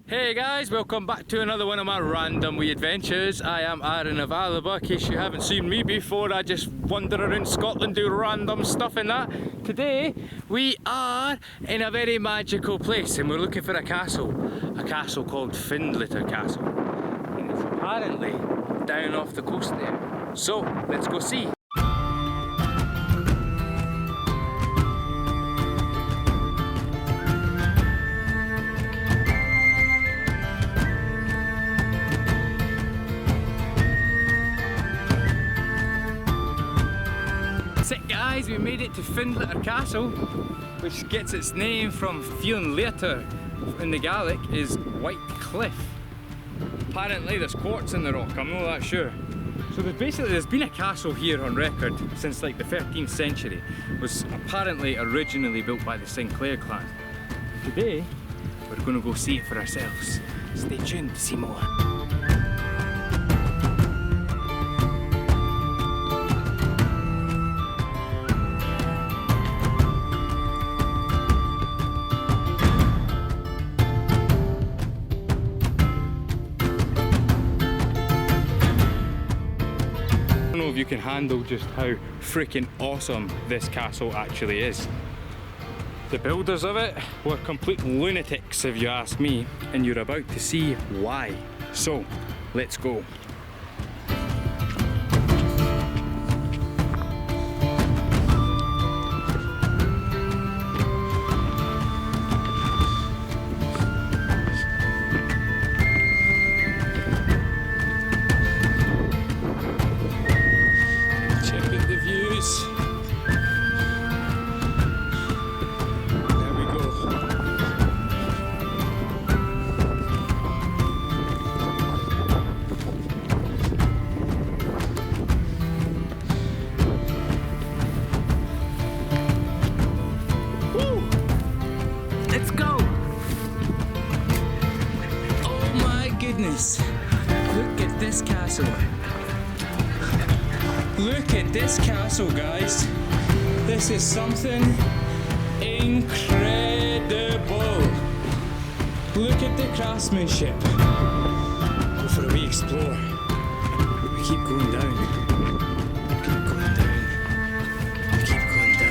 Hey guys, welcome back to another one of my random wee adventures. I am Aaron of Alba. In case you haven't seen me before, I just wander around Scotland, do random stuff and that. Today we are in a very magical place and we're looking for a castle called Findlater Castle, and it's apparently down off the coast there. So let's go see. That's it guys, we made it to Findlater Castle, which gets its name from Fionn Leitir in the Gaelic is White Cliff. Apparently there's quartz in the rock, I'm not that sure. So there's been a castle here on record since like the 13th century. It was apparently originally built by the Sinclair clan. Today we're going to go see it for ourselves. Stay tuned to see more. I don't know if you can handle just how freaking awesome this castle actually is. The builders of it were complete lunatics if you ask me, and you're about to see why. So, let's go. Look at this castle. Look at this castle, guys. This is something incredible. Look at the craftsmanship. Go for a wee explore. We keep going down. Keep going down. Keep going down.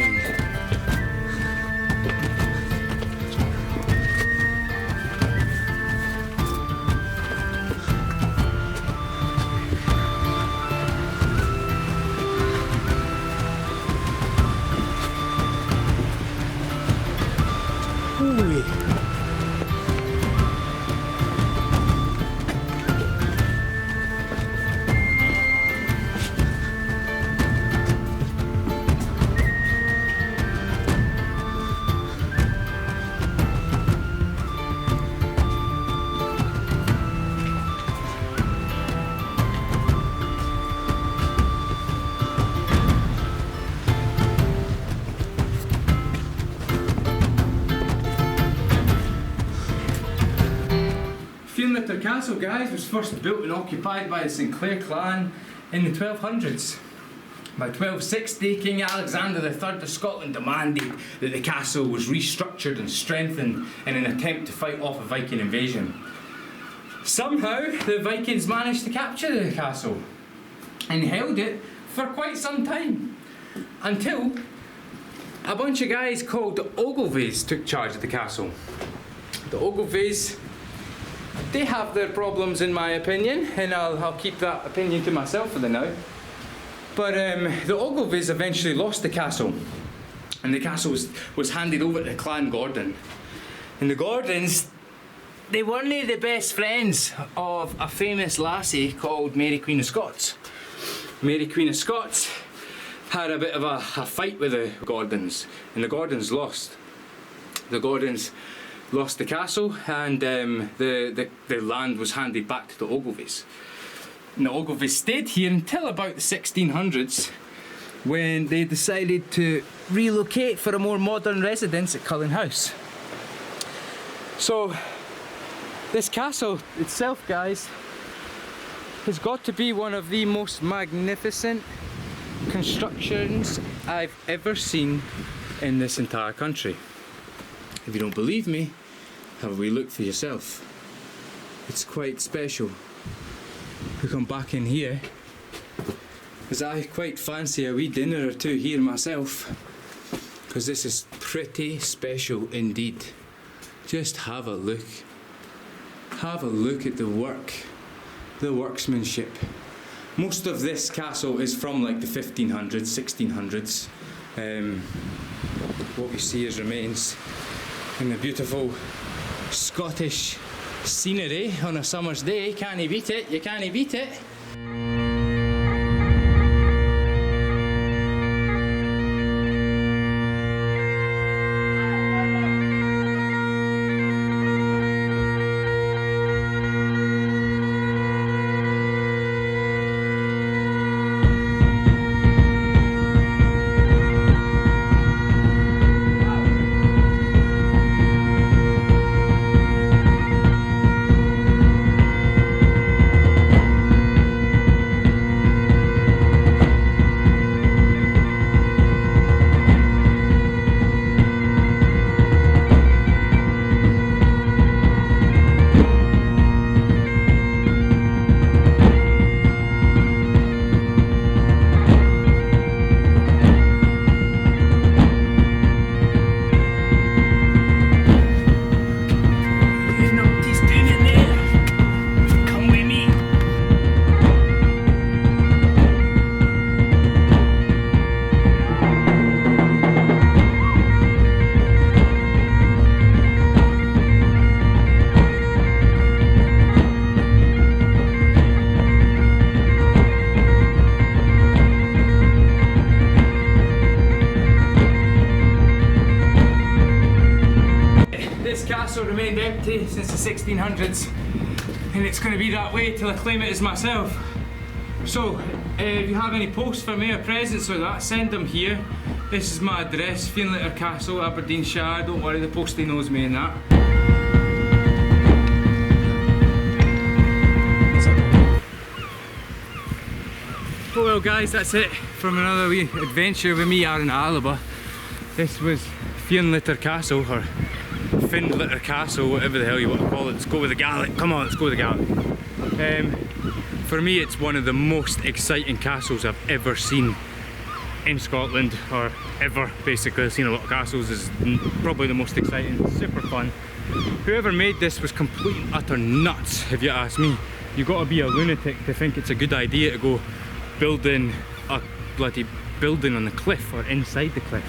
Findlater Castle, guys, was first built and occupied by the Sinclair clan in the 1200s. By 1260, King Alexander III of Scotland demanded that the castle was restructured and strengthened in an attempt to fight off a Viking invasion. Somehow, the Vikings managed to capture the castle and held it for quite some time, until a bunch of guys called the Ogilvies took charge of the castle. The Ogilvies, they have their problems in my opinion, and I'll keep that opinion to myself for the now. But the Ogilvies eventually lost the castle, and the castle was handed over to Clan Gordon. And the Gordons, they weren't the best friends of a famous lassie called Mary Queen of Scots. Mary Queen of Scots had a bit of a fight with the Gordons, and the Gordons lost. The Gordons lost the castle, and the land was handed back to the Ogilvies. And the Ogilvies stayed here until about the 1600s, when they decided to relocate for a more modern residence at Cullen House. So this castle itself, guys, has got to be one of the most magnificent constructions I've ever seen in this entire country. If you don't believe me, have a wee look for yourself. it's quite special to come back in here, because I quite fancy a wee dinner or two here myself, because this is pretty special indeed. Just have a look. Have a look at the work, the workmanship. Most of this castle is from like the 1500s, 1600s. What we see is remains in the beautiful Scottish scenery on a summer's day. Can't you beat it? You can't beat it. Remained empty since the 1600s, and it's going to be that way till I claim it as myself. So if you have any posts for me or presents or that, send them here. This is my address, Findlater Castle, Aberdeenshire. Don't worry, the postie knows me and that. Oh well guys, that's it from another wee adventure with me, Saor Alba. This was Fionn Leitir Castle, or Findlater Castle, whatever the hell you want to call it. Let's go with the Gaelic. Come on, let's go with the Gaelic. For me, it's one of the most exciting castles I've ever seen in Scotland, or ever basically. I've seen a lot of castles. It's probably the most exciting, super fun. Whoever made this was complete and utter nuts, if you ask me. You've got to be a lunatic to think it's a good idea to go building a bloody building on the cliff or inside the cliff.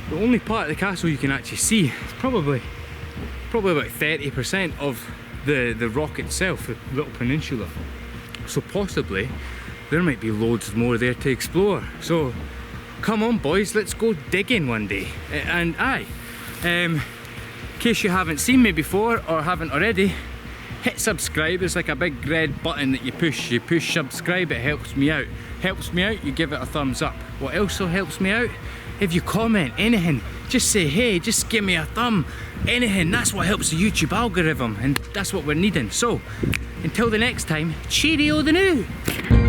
The only part of the castle you can actually see is probably about 30% of the rock itself, the little peninsula. So possibly there might be loads more there to explore. So come on boys, let's go digging one day. And in case you haven't seen me before or haven't already, hit subscribe. It's like a big red button that you push. You push subscribe, it helps me out. Helps me out, you give it a thumbs up. What also helps me out? If you comment anything, just say hey, just give me a thumb, anything. That's what helps the YouTube algorithm, and that's what we're needing. So, until the next time, cheerio the new!